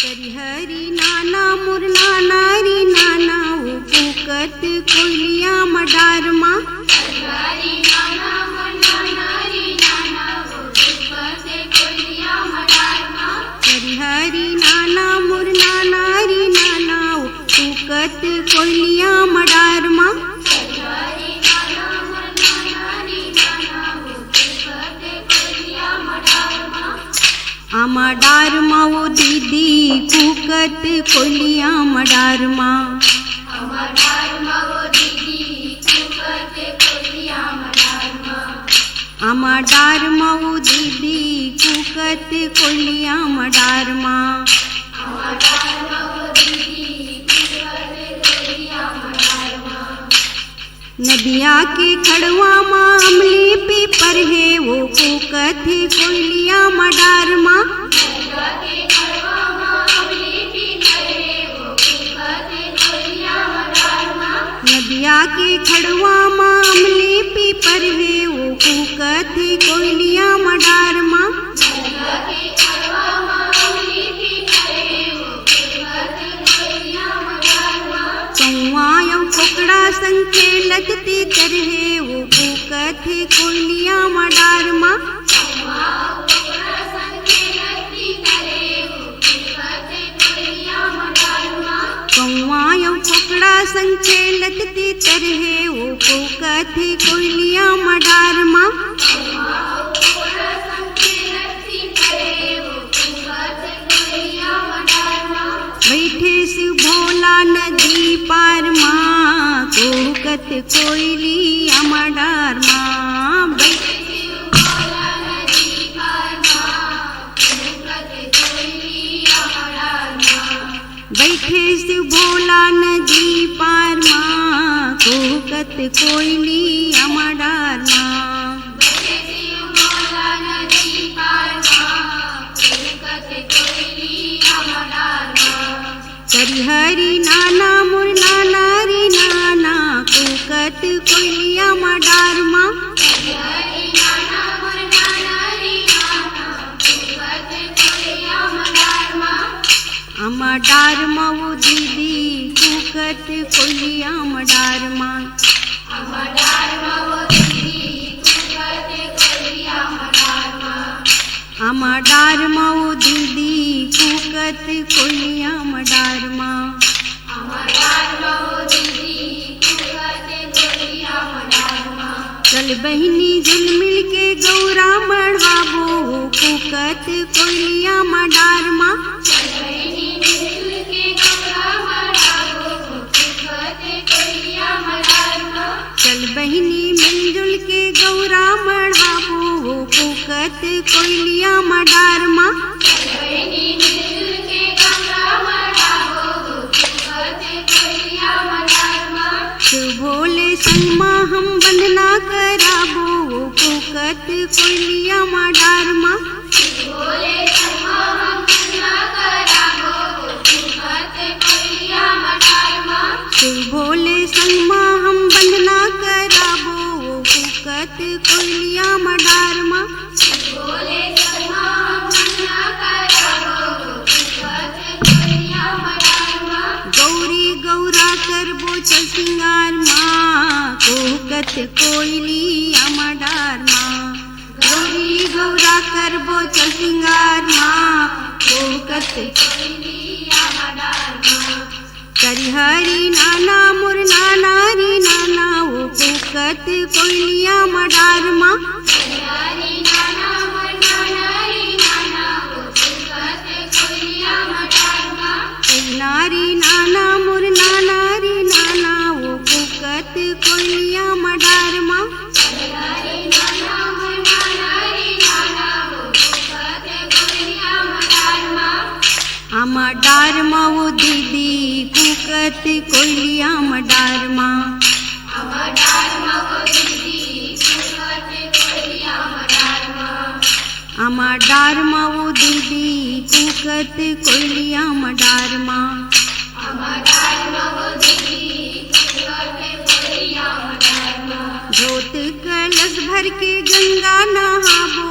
करी हरी नाना मोर नाना री नाना ओ पुकत कोयलिया मडारमा हरी नाना मोर नाना री नाना ओ पुकत कोयलिया मडारमा करी हरी नाना मोर नाना री नाना ओ पुकत कोयलिया मडारमा हरी नाना मोर नाना री नाना ओ पुकत कोयलिया मडारमा आमा डारमा ओ दीदी पुकत कोयलिया मडारमा मडारमा वो दीदी पुकत कोयलिया मडारमा आमा डारमा ओ दीदी पुकत कोयलिया मडारमा मडारमा वो दीदी पुकत कोयलिया मडारमा नदिया के खड़वा माँ अमली पीपर है वो पुकत कोयलिया मडारमा के खड़वा माँ अमली पीपर है वो पुकत कोयलिया मडारमा नदिया के खड़वा माँ अमली पीपर है वो पुकत कोयलिया मडारमा के खड़वा माँ अमली पीपर है वो पुकत कोयलिया मडारमा कौआ कोकड़ा संखेलत तीतर है वो पुकत कोयलिया मडारमा कौआ कोकड़ा संखेलत तीतर है वो पुकत कोयलिया मडारमा बैठे शिव भोला नदी पार माँ पुकत कोयलिया मडारमा बैठे शिव भोला नदी पार माँ पुकत कोयलिया मडारमा करी हरी नाना मोर नाना री नाना पुकत कोयलिया मडारमा आमा डारमा वो दीदी पुकत कोयलिया मडारमा आमा डारमा वो दीदी पुकत कोयलिया मडारमा चल बहिनी जुल मिल के गौरा मढ़ाबो पुकत कोयलिया मडारमा चल बहिनी मिलजुल के गौरा मढ़ाबो पुकत कोयलिया मडारमा शिव भोले संग माँ हम वंदना कराबो पुकत कोयलिया मडारमा शिव भोले संग माँ हम वंदना कराबो पुकत कोयलिया मडारमा गौरी गौरा करबो चल सिंगार माँ पुकत कोयलिया मडारमा गौरी गौरा करबो चल सिंगार माँ पुकत करी हरी नाना मोर नाना री नाना ओ पुकत कोयलिया मडारमा नारी नाना मोर नाना री नाना ओ पुकत कोयलिया मडारमा आमा डारमा वो दीदी पुकत कोयलिया मडारमा आमा डारमा वो दीदी पुकत कोयलिया मडारमा धोत कलश भर के गंगा नहाबो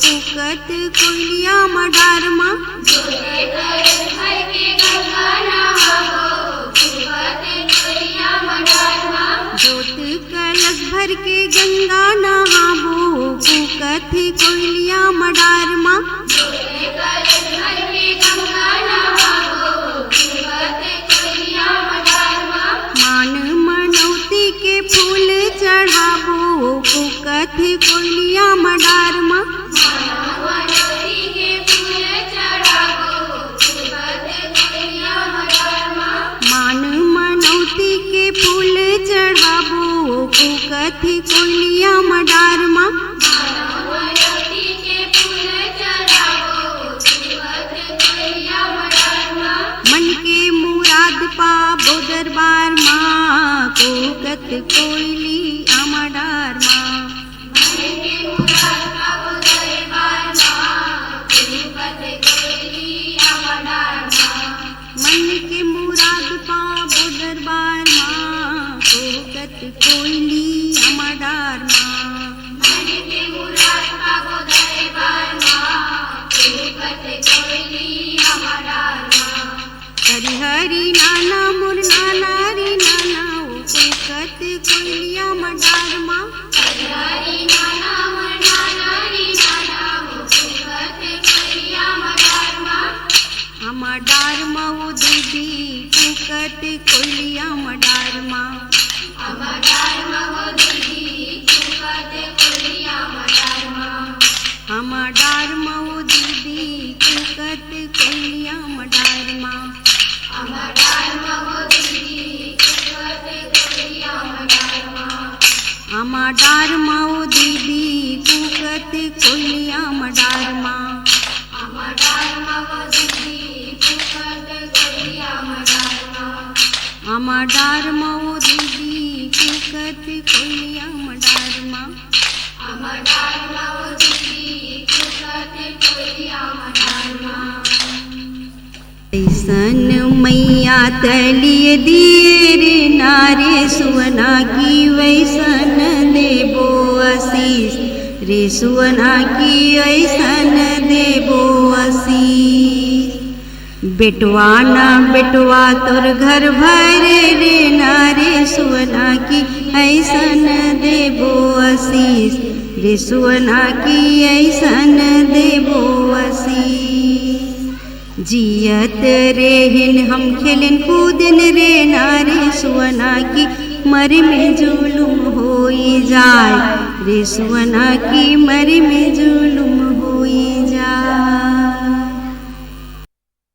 पुकत कोयलिया मडारमा भर कोयलिया मडार माँ मनौती के फूल चढ़ावो फूलत कोयलिया मडार माँ मान मनौती के फूल चढ़ाबो कूकत कोयलिया मडार माँ मनौती के फूल चढ़ावो फूलत कोयलिया मडार माँ मन के मुराद पाबो दरबार माँ कूकत कोयली मडार माँ मन के मुराद पावो दरबार माँ फूलत कोयलिया मडार माँ मन के मुराद पाबो दरबार माँ कूकत कोयली मडार माँ मन के मुराद पावो दरबार माँ फूलत कोयलिया मडार माँ हरि हरि नाना मुर नाना रे नाना ओ कूकत कोयलिया मडार माँ हरि नाना मनाना रे नाना वो फूलत कोयलिया मडार माँ मडार माँ वो दीदी कूकत कोयलिया मडार माँ मडार माँ वो दीदी फूलत कोयलिया मडार माँ मडार माँ वो दीदी कूकत कोयलिया मडार माँ मडार माँ वो दीदी फूलत कोयलिया मडार माँ मडार माँ वो दीदी कूकत कोयलिया मडार माँ मडार माँ वो दीदी फूलत कोयलिया मडार माँ मडार माँ वो दीदी कूकत कोयलिया मडार माँ मडार माँ वो दीदी फूलत कोयलिया मडार माँ ऐसन मैया तलिए दिए रे नारे सुवना की वैसन देबो आशीष रे सुवना की ऐसन देबो आशीष बेटवा ना बेटवा तोर घर भरे रे नारे सुवना की ऐसन देबो आशीष रे सुवना की ऐसन देबो आशीष जियत रेहिन हम खेलन कूदन रे नारे सुवना की मर में जुलुम होई जाए रे सुवना की मर में जुलुम होई